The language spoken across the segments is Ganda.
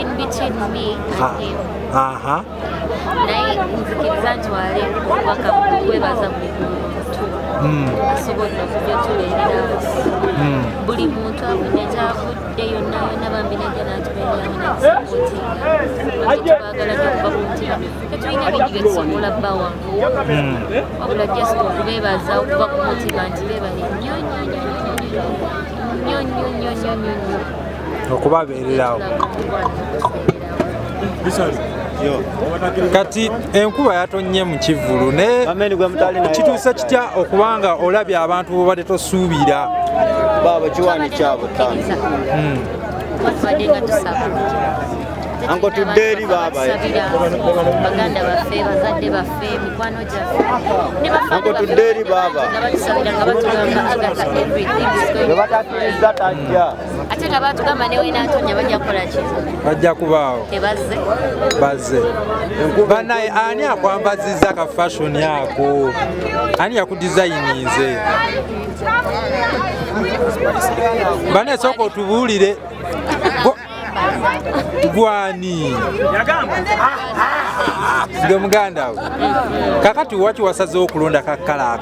in between me and him. Naye nzikiriza nti wale kubaka kwebaza buli muntu asobola okujja tuleerera buli muntu avudde gyavudde yonna yonna bambinajja natubeerawo nakisapotinga tubagala nyokuba ku mutima tetulina bingi byetusobola bbawa wabula just okubeebaza okuva ku mutima nti beebale nnyo okubabeererawo. Kati enkuba yatonye mu Kivulu ne kituuse kitya okubanga olabye abantu bobadde tosuubira baba kiwani kyabo Anko tuderi baba baganda baffe bazadde baffe mikwano gyaffe Anko tuderi baba Agatha everything is going ate nga batugamba newe natonya bajja kukola ki bajja kubaawo bazze banaye ani akwambazizza ka fashion yako ani yakudesigninze banaye sooka otubuulire gwani nge muganda we kakati waki wasaze okulonda kakala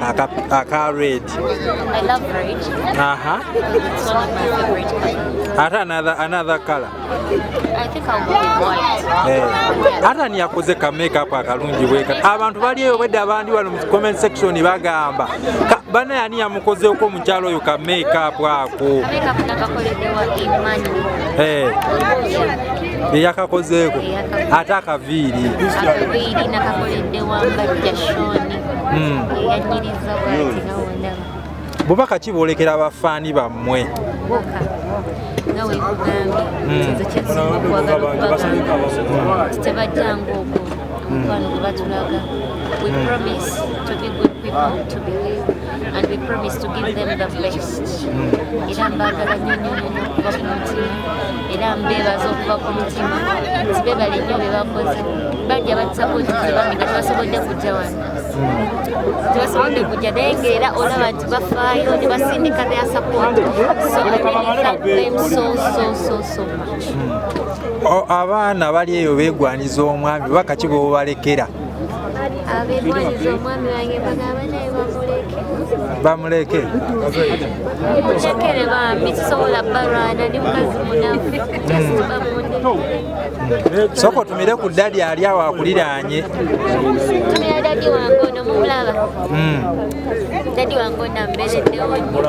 aka red? I love red. It's one of my favorite colors. Another color? I think I'll go with white. Ata ni yakoze ka makeup akalungi bweka abantu bali eyo bedda abandi wano mu comment section bagamba bana yani yamukozeeko mu kyalo oyo ka makeup ako Makeup nakakoleddewa Emmanuel. Yakakozeeko ate akaviiri nakakoleddewa Mbajja Shoni yanyiriza bwati nawona bubaka kiboolekera abafaani bammwe nga wekugambye kizo kyasinga okwagala okubagamba tebajjanga okwo omukwano gwe batulaga. We promise to be good people to believe and we promise to give them the best. Era mbagala nnyo okuva ku mutima era mbeebaza okuva ku mutima nti beebale nnyo bye bakoze bajja batusapootize bambi nga tebasobodde kujja wano tebasobodde kujja naye ng'era olaba nti bafaayo ne basindika their support. So I really thank them so much. Abaana bali eyo beegwaniza omwami bubaka ki bwebalekera? Abeegwaniza omwami wange bagamba naye bamuleke mulekere bambi tusobola balwana ne mukazi munafu just bamuleke. Soko tumire ku dadi ali awo akuliraanye. Tumira dadi wange ono mumulaba. Dadi wange ono ambeereddewo nnyo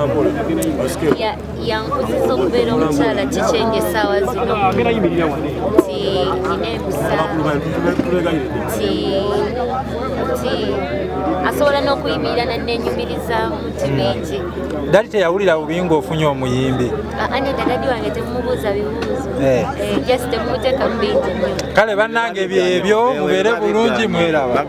yankuziza okubeera omukyala kikyenje essaawa zino nti nina empisa nti asobola n'okuyimirira nannenyumirizaamu nti bingi. Dadi teyawulira bubi ng'ofunye omuyimbi? Nedda dadi wange temumubuuza bibuuzo just temuteeka mu bingi nnyo. Kale bannange byebyo mubeere bulungi mweraba.